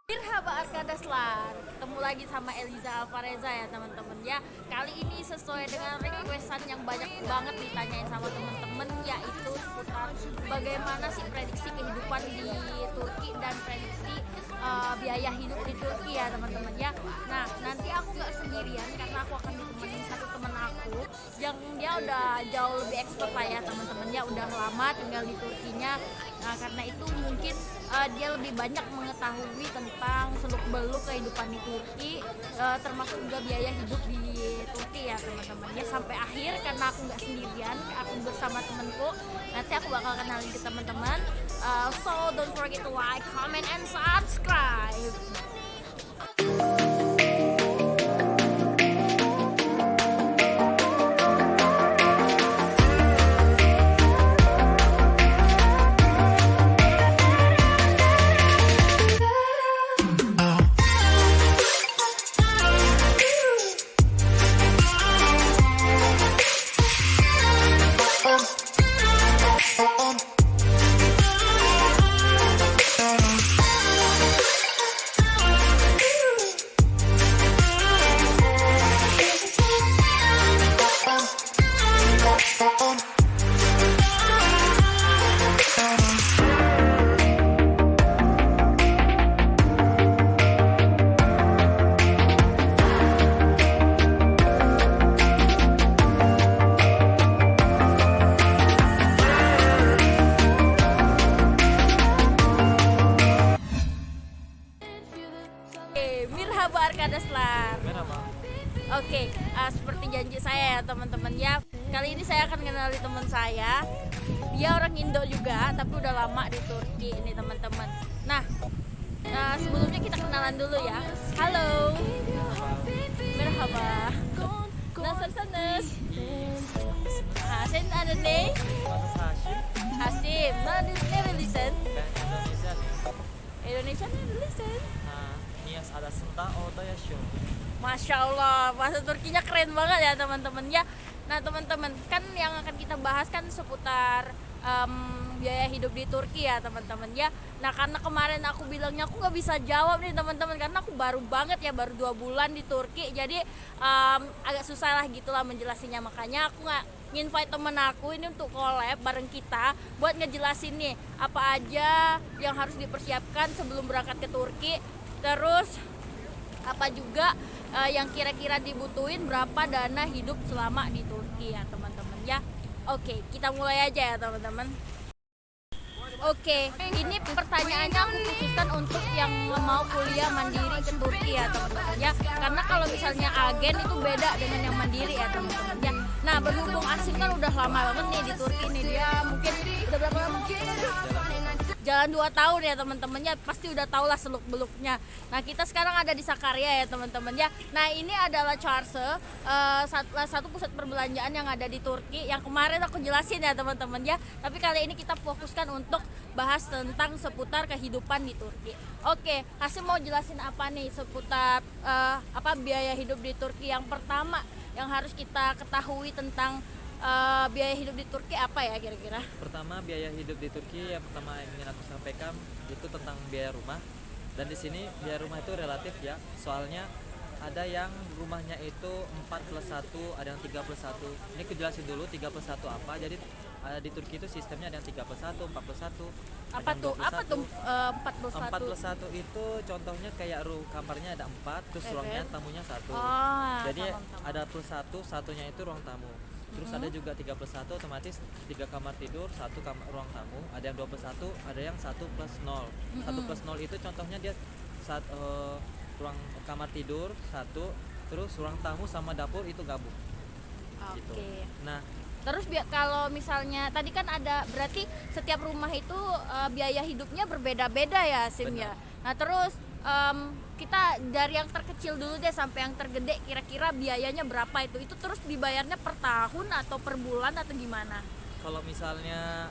Merhaba Arkadaslar, ketemu lagi sama Eliza Alvareza ya teman-teman ya. Kali ini sesuai dengan requestan yang banyak banget ditanyain sama teman-teman, yaitu seputar bagaimana sih prediksi kehidupan di Turki dan prediksi biaya hidup di Turki ya teman-teman ya. Nah nanti aku nggak sendirian karena aku akan ditemenin satu teman aku yang dia udah jauh lebih expert lah ya teman-teman ya, udah lama tinggal di Turkinya. Nah karena itu mungkin dia lebih banyak mengetahui tentang seluk-beluk kehidupan di Turki, termasuk juga biaya hidup di Turki ya teman-teman ya, sampai akhir karena aku nggak sendirian, aku bersama temanku. Nanti aku bakal kenalin ke teman-teman. So don't forget to like, comment, and subscribe. Merhaba Arkadaslar. Merhaba. Oke, seperti janji saya ya teman-teman ya. Kali ini saya akan kenali teman saya. Dia orang Indo juga, tapi udah lama di Turki ini teman-teman. Nah, sebelumnya kita kenalan dulu ya. Halo. Merhaba. Nasılsınız? Sen ada nih? Mahmud Hashim. Hasim. Nerelisin? Ben Indonezyalıyım. Indonesia nerelisin? Nias Adası'nda orada yaşıyorum. Masya Allah, bahasa Turkinya keren banget ya teman-teman ya. Nah teman-teman, kan yang akan kita bahas kan seputar biaya hidup di Turki ya teman-teman ya. Nah karena kemarin aku bilangnya aku nggak bisa jawab nih teman-teman, karena aku baru banget ya, baru 2 bulan di Turki. Jadi agak susah lah gitulah menjelasinya. Makanya aku nggak nginvite temen aku ini untuk collab bareng kita buat ngejelasin nih apa aja yang harus dipersiapkan sebelum berangkat ke Turki. Terus apa juga yang kira-kira dibutuhin, berapa dana hidup selama di Turki ya teman-teman ya. Oke, kita mulai aja ya teman-teman. Oke, ini pertanyaannya aku khususkan untuk yang mau kuliah mandiri ke Turki ya teman-teman ya. Karena kalau misalnya agen itu beda dengan yang mandiri ya teman-teman ya. Nah berhubung Asim kan udah lama banget nih di Turki nih, dia mungkin udah berapa lama? Jalan 2 tahun ya teman-teman ya, pasti udah tau lah seluk beluknya. Nah kita sekarang ada di Sakarya ya teman-teman ya. Nah ini adalah Çarşı, satu pusat perbelanjaan yang ada di Turki, yang kemarin aku jelasin ya teman-teman ya. Tapi kali ini kita fokuskan untuk bahas tentang seputar kehidupan di Turki. Oke, Hasim mau jelasin apa nih seputar apa biaya hidup di Turki. Yang pertama yang harus kita ketahui tentang biaya hidup di Turki apa ya kira-kira? Pertama, biaya hidup di Turki yang pertama yang ingin aku sampaikan itu tentang biaya rumah. Dan di sini biaya rumah itu relatif ya. Soalnya ada yang rumahnya itu 4+1, ada yang 3+1. Ini aku jelasin dulu 3+1 apa. Jadi di Turki itu sistemnya ada yang 3+1, 4+1. Apa tuh? Apa tuh 41? 4+1 itu contohnya kayak kamarnya ada 4, terus ruangnya tamunya 1. Oh, Jadi tamam. ada +1, satunya itu ruang tamu. Terus ada juga 3+1, otomatis 3 kamar tidur, 1 kamar ruang tamu. Ada yang 2+1, ada yang 1+0. 1+0 itu contohnya dia ruang kamar tidur 1, terus ruang tamu sama dapur itu gabung. Oke. Gitu. Nah, Terus kalau misalnya tadi kan ada, berarti setiap rumah itu biaya hidupnya berbeda-beda ya Sim ya. Nah terus kita dari yang terkecil dulu deh sampai yang tergede, kira-kira biayanya berapa itu? Itu terus dibayarnya per tahun atau per bulan atau gimana? kalau misalnya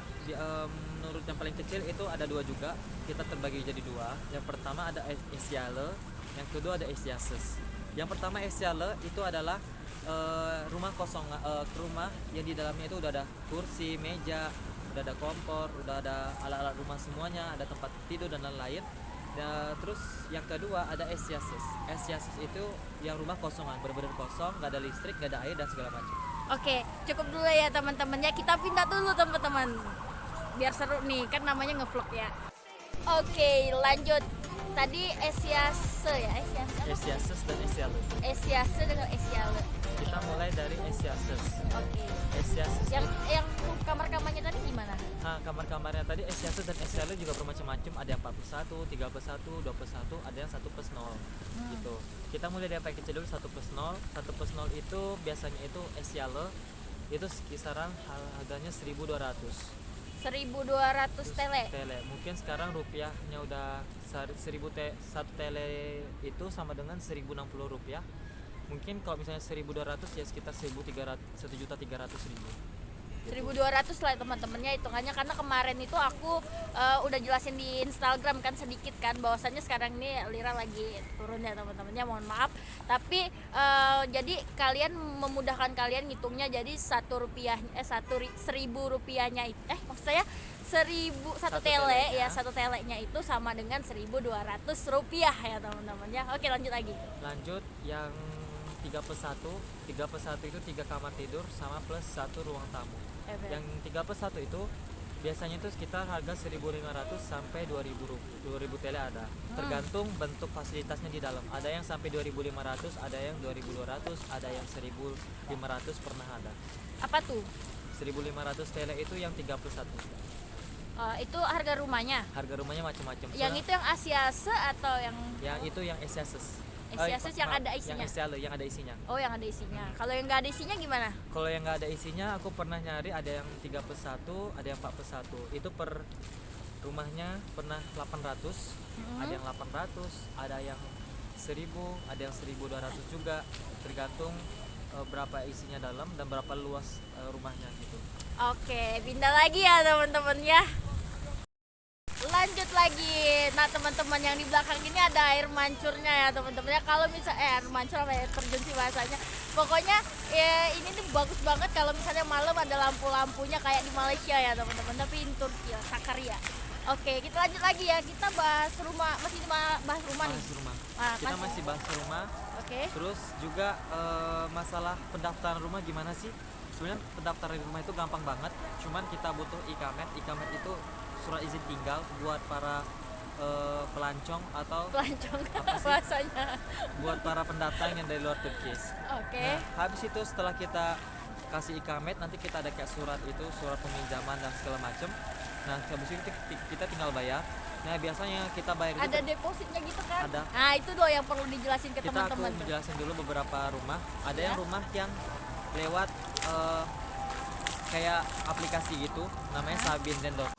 menurut yang paling kecil itu ada 2 juga. Kita terbagi jadi 2. Yang pertama ada esyale, yang kedua ada esyases. Yang pertama esyale itu adalah rumah kosong, rumah yang di dalamnya itu udah ada kursi, meja, udah ada kompor, udah ada alat-alat rumah semuanya, ada tempat tidur dan lain-lain. Terus yang kedua ada Esiases. Esiases itu yang rumah kosongan, benar-benar kosong, nggak ada listrik, nggak ada air dan segala macam. Oke, cukup dulu ya teman-temannya. Kita pindah dulu teman-teman. Biar seru nih, kan namanya ngevlog ya. Oke, lanjut. Tadi Esiase ya, Esiase apa? Esiases dan Esiale. Esiase dengan Esiale. Kita mulai dari Esiases. Oke. Esiases Yang kamar-kamarnya tadi gimana? Nah, kamar-kamarnya tadi Esiases dan Esiale juga bermacam-macam. Ada yang 41, 31, 21, ada yang 1+0 gitu. Kita mulai dari yang paling kecil dulu, 1+0. 1+0 itu biasanya itu Esiale itu kisaran harganya 1.200. 1.200 tele. Mungkin sekarang rupiahnya udah 1 tele itu sama dengan 1.060 rupiah. Mungkin kalau misalnya 1.200 ya sekitar 1.300.000. 1.200 lah teman-temannya hitungannya, karena kemarin itu aku udah jelasin di Instagram kan sedikit kan bahwasannya sekarang ini lira lagi turun ya teman-temannya, mohon maaf. Tapi jadi kalian memudahkan kalian ngitungnya, jadi 1.000 rupiahnya maksud saya 1 tele ya, 1 telenya itu sama dengan 1.200 rupiah ya teman-temannya. Oke, lanjut lagi. Lanjut yang 3+1 itu 3 kamar tidur sama plus 1 ruang tamu. Yang 3+1 itu biasanya itu sekitar harga 1.500 sampai 2.000 tele ada. Tergantung bentuk fasilitasnya di dalam. Ada yang sampai 2.500, ada yang 2.200, ada yang 1.500 pernah ada. Apa tuh? 1.500 tele itu yang 3+1. Itu harga rumahnya. Harga rumahnya macam-macam. Yang itu yang Asiase atau yang itu yang Esiases. Esiases yang ada isinya. Yang Esiale yang ada isinya. Oh, yang ada isinya. Kalau yang nggak ada isinya gimana? Kalau yang nggak ada isinya, aku pernah nyari ada yang 3+1, ada yang 4+1. Itu per rumahnya pernah 800, ada yang 800, ada yang 1.000, ada yang 1.200 juga. Tergantung berapa isinya dalam dan berapa luas rumahnya gitu. Oke, pindah lagi ya teman-teman ya. Lanjut lagi. Nah teman-teman, yang di belakang ini ada air mancurnya ya teman-teman ya. Kalau misalnya air mancur apa ya, terjun sih bahasanya. Pokoknya ini tuh bagus banget kalau misalnya malam ada lampu-lampunya kayak di Malaysia ya teman-teman. Tapi ini Turki ya, Sakarya. Oke, kita lanjut lagi ya. Kita bahas rumah, masih bahas rumah nih. Kita masih bahas rumah. Oke. Terus juga masalah pendaftaran rumah gimana sih? Sebenarnya pendaftaran rumah itu gampang banget. Cuman kita butuh ikamet. Ikamet itu surat izin tinggal buat para pelancong atau bahasanya buat para pendatang yang dari luar Turki. Oke. Nah, habis itu setelah kita kasih ikamet, nanti kita ada kayak surat peminjaman dan segala macem. Nah, habis itu kita tinggal bayar. Nah, biasanya kita bayar itu ada depositnya gitu kan? Ada. Nah, itu doang yang perlu dijelasin ke teman-teman. Aku menjelaskan dulu beberapa rumah. Ada yang rumah yang lewat kayak aplikasi gitu, namanya Sabinden.com.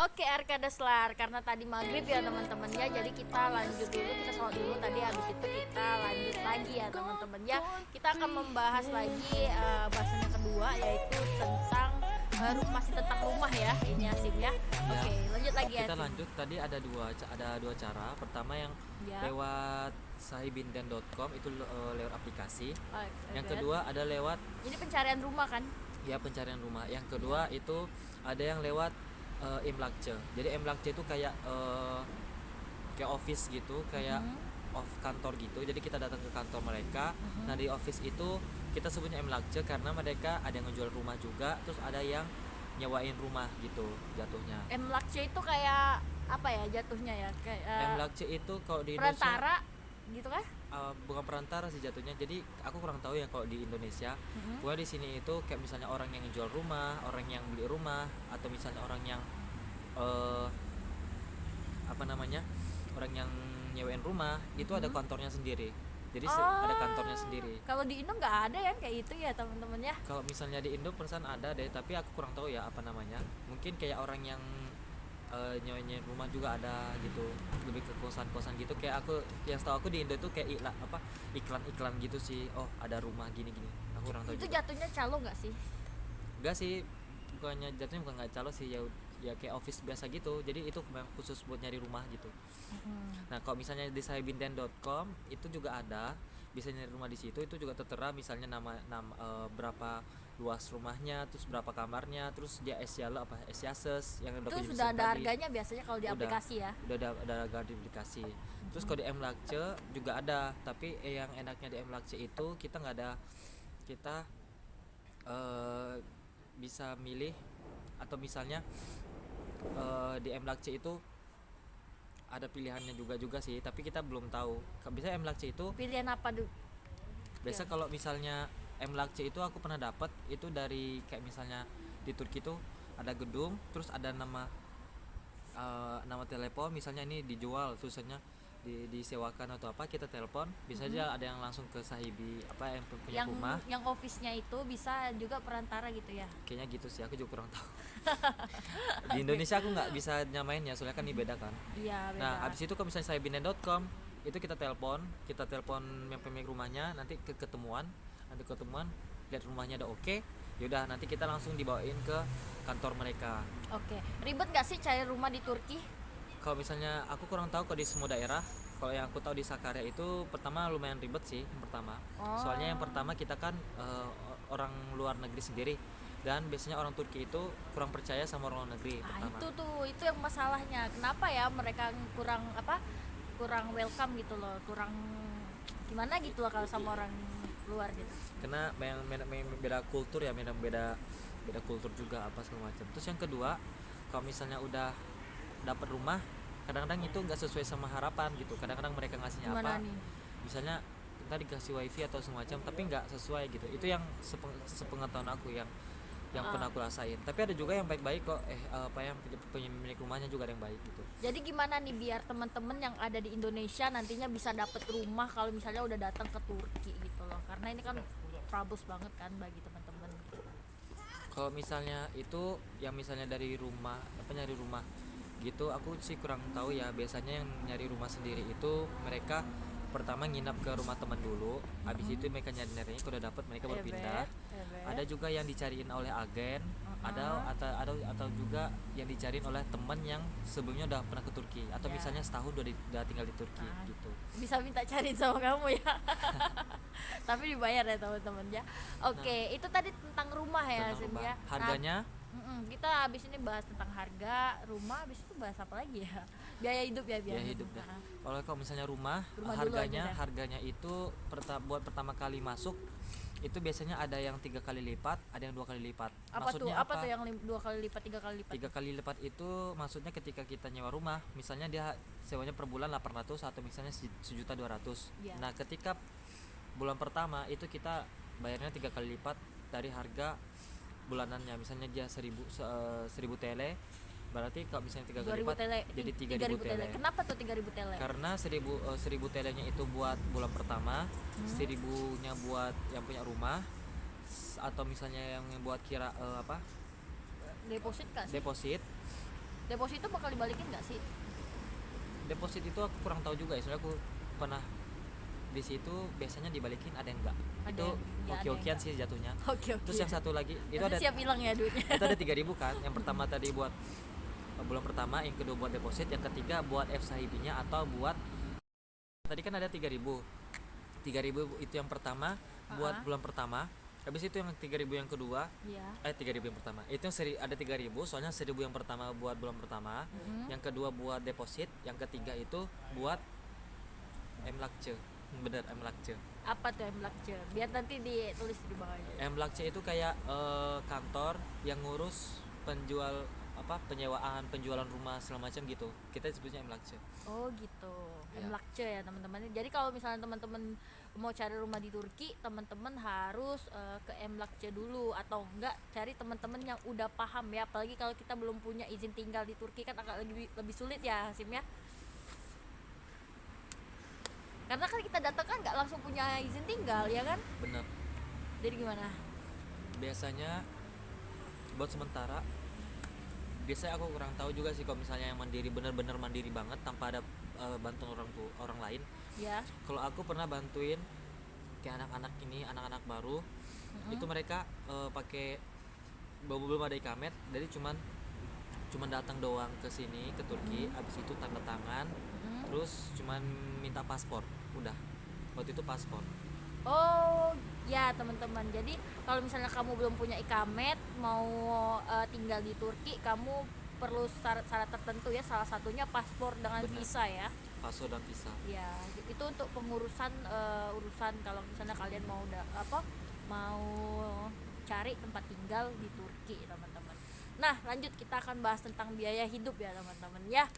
Oke, Arkadaslar, karena tadi maghrib ya teman-teman ya, jadi kita lanjut dulu, kita sholat dulu tadi, habis itu kita lanjut lagi ya teman-teman ya. Kita akan membahas lagi bahasan yang kedua, yaitu tentang masih tentang rumah ya, ini Asim ya. Oke, lanjut lagi ya. Kita lanjut, tadi ada dua cara. Pertama yang lewat sahibinden.com itu lewat aplikasi. Yang kedua ada lewat, ini pencarian rumah kan? Ya, pencarian rumah. Yang kedua itu ada yang lewat Emlakce. Jadi Emlakce itu kayak office gitu, kayak kantor gitu. Jadi kita datang ke kantor mereka. Nah, di office itu kita sebutnya Emlakce karena mereka ada yang ngejual rumah juga, terus ada yang nyewain rumah gitu jatuhnya. Emlakce itu kayak apa ya jatuhnya ya? Kayak Emlakce itu kalau di Indonesia perantara gitu kan? Bukan perantara sih jatuhnya. Jadi aku kurang tahu ya kalau di Indonesia. Pokoknya di sini itu kayak misalnya orang yang ngejual rumah, orang yang beli rumah, atau misalnya orang yang orang yang nyewain rumah itu ada kantornya sendiri. Jadi ada kantornya sendiri. Kalau di Indo nggak ada ya kayak itu ya teman-teman ya? Kalau misalnya di Indo perasaan ada deh, tapi aku kurang tahu ya apa namanya. Mungkin kayak orang yang nyewain rumah juga ada gitu, lebih ke kosan-kosan gitu. Kayak aku yang setahu aku di Indo itu kayak iklan-iklan gitu sih. Oh ada rumah gini-gini, aku kurang tahu Itu juga. jatuhnya calo nggak sih? Enggak sih, bukannya jatuhnya bukan nggak calo sih, ya kayak office biasa gitu, jadi itu memang khusus buat nyari rumah gitu. Nah kalau misalnya di sahibinden.com itu juga ada, bisa nyari rumah di situ. Itu juga tertera misalnya berapa luas rumahnya, terus berapa kamarnya, terus dia Asiases yang udah Itu punya sudah mesin ada tadi. harganya biasanya kalau di Udah, aplikasi ya. udah ada harga di aplikasi. Terus kalau di Mlakce juga ada, tapi yang enaknya di Mlakce itu kita nggak ada, kita eh, bisa milih, atau misalnya di Mlakce itu ada pilihannya juga sih, tapi kita belum tahu. Bisa Mlakce itu Pilihan apa dulu? biasa Iya. kalau misalnya Mlakce itu aku pernah dapat itu dari kayak misalnya di Turki itu ada gedung, terus ada nama telepon, misalnya ini dijual, tulisannya disewakan atau apa, kita telepon bisa aja ada yang langsung ke sahibi apa yang punya Yang rumah. yang office-nya itu bisa juga perantara gitu ya. Kayaknya gitu sih, aku juga kurang tahu. Di Indonesia aku nggak bisa nyamainnya soalnya kan ini beda kan. Iya, beda. Nah habis itu kalau misalnya sahibinden.com itu kita telepon yang pemilik rumahnya, nanti ketemuan, lihat rumahnya udah oke, yaudah nanti kita langsung dibawain ke kantor mereka. Oke. Ribet nggak sih cari rumah di Turki? Kalau misalnya aku kurang tahu kalau di semua daerah. Kalau yang aku tahu di Sakarya itu pertama lumayan ribet sih yang pertama. Oh. Soalnya yang pertama kita kan orang luar negeri sendiri, dan biasanya orang Turki itu kurang percaya sama orang luar negeri pertama. Itu yang masalahnya. Kenapa ya mereka kurang welcome gitu loh, kurang gimana gitu loh kalau sama orang luar gitu. Karena beda kultur ya, beda kultur juga apa segala macam. Terus yang kedua, kalau misalnya udah dapat rumah, kadang-kadang itu nggak sesuai sama harapan gitu. Kadang-kadang mereka ngasihnya Gimana apa, nih? misalnya kita dikasih wifi atau semacam, tapi nggak sesuai gitu. Itu yang sepengetahuan aku yang pernah aku rasain. Tapi ada juga yang baik-baik kok, yang pemilik rumahnya juga ada yang baik gitu. Jadi gimana nih biar teman-teman yang ada di Indonesia nantinya bisa dapet rumah kalau misalnya udah datang ke Turki gitu loh, karena ini kan troubles banget kan bagi teman-teman. Kalau misalnya itu yang misalnya dari rumah nyari rumah gitu, aku sih kurang tahu ya. Biasanya yang nyari rumah sendiri itu mereka pertama nginap ke rumah teman dulu, habis itu mereka nyari kalau udah dapat mereka berpindah. Ada juga yang dicariin oleh agen, atau juga yang dicariin oleh teman yang sebelumnya udah pernah ke Turki, atau Ya. misalnya setahun udah tinggal di Turki gitu. Bisa minta cariin sama kamu ya. Tapi dibayar ya teman-teman ya. Oke, itu tadi tentang rumah ya, Tentang Sim rumah. ya. Harganya Kita habis ini bahas tentang harga rumah, habis itu bahas apa lagi ya? Biaya hidup ya, biaya hidup dah. Kalau misalnya rumah Rumah dulu aja dah. harganya itu buat pertama kali masuk itu biasanya ada yang 3 kali lipat, ada yang 2 kali lipat. Maksudnya Apa tuh yang 2 kali lipat, 3 kali lipat? 3 kali lipat itu maksudnya ketika kita nyewa rumah, misalnya dia sewanya per bulan 800 atau misalnya 1.200.000. Ya. Nah, ketika bulan pertama itu kita bayarnya 3 kali lipat dari harga bulanannya. Misalnya dia 1000 TL, berarti kalau misalnya 3 kali 2000 lipat tele, jadi 3.000 3.000 TL. Kenapa tuh 3.000 tele? Karena 1000 TL-nya itu buat bulan pertama, 1000-nya buat yang punya rumah, atau misalnya yang buat Deposit kah sih? deposit. Deposit itu bakal dibalikin nggak sih? Deposit itu aku kurang tahu juga ya, soalnya aku pernah di situ biasanya dibalikin, ada yang enggak. Ada Itu yang- ya, ada yang hoki-hokian enggak. sih jatuhnya. Oke. Terus yang satu lagi itu Nanti ada siap hilang ya duitnya. itu ada 3.000 kan. Yang pertama tadi buat bulan pertama, yang kedua buat deposit, yang ketiga buat FSAIB-nya atau buat tadi kan ada 3.000 itu yang pertama buat bulan pertama. Habis itu yang 3.000 yang kedua, Iya. 3.000 yang pertama itu ada 3.000, soalnya 1.000 yang pertama buat bulan pertama, yang kedua buat deposit, yang ketiga itu buat Mlakce. Bener, Mlakce. Apa tuh Mlakce? Biar nanti ditulis di bawahnya. Mlakce itu kayak kantor yang ngurus penjualan rumah segala macam gitu. Kita sebutnya Mlakce. Oh gitu. Ya. Mlakce ya teman-teman. Jadi kalau misalnya teman-teman mau cari rumah di Turki, teman-teman harus ke Mlakce dulu, atau enggak cari teman-teman yang udah paham ya. Apalagi kalau kita belum punya izin tinggal di Turki kan agak lebih sulit ya, Sim ya. Karena kan kita datang kan nggak langsung punya izin tinggal ya kan. Bener. Jadi gimana? Biasanya buat sementara biasanya aku kurang tahu juga sih kalau misalnya yang mandiri bener-bener mandiri banget tanpa ada bantuan orang lain. Ya. Kalau aku pernah bantuin kayak anak-anak ini, anak-anak baru, itu mereka pakai belum ada ikamet, jadi cuman datang doang ke sini ke Turki, habis itu tanda tangan, terus cuman minta paspor, udah. Waktu itu paspor. Oh ya teman-teman, jadi kalau misalnya kamu belum punya ikamet mau tinggal di Turki, kamu perlu syarat-syarat tertentu ya, salah satunya paspor dengan Benar. visa ya. Paspor dan visa. Ya itu untuk pengurusan urusan kalau misalnya kalian mau cari tempat tinggal di Turki teman-teman. Nah lanjut, kita akan bahas tentang biaya hidup ya teman-teman ya.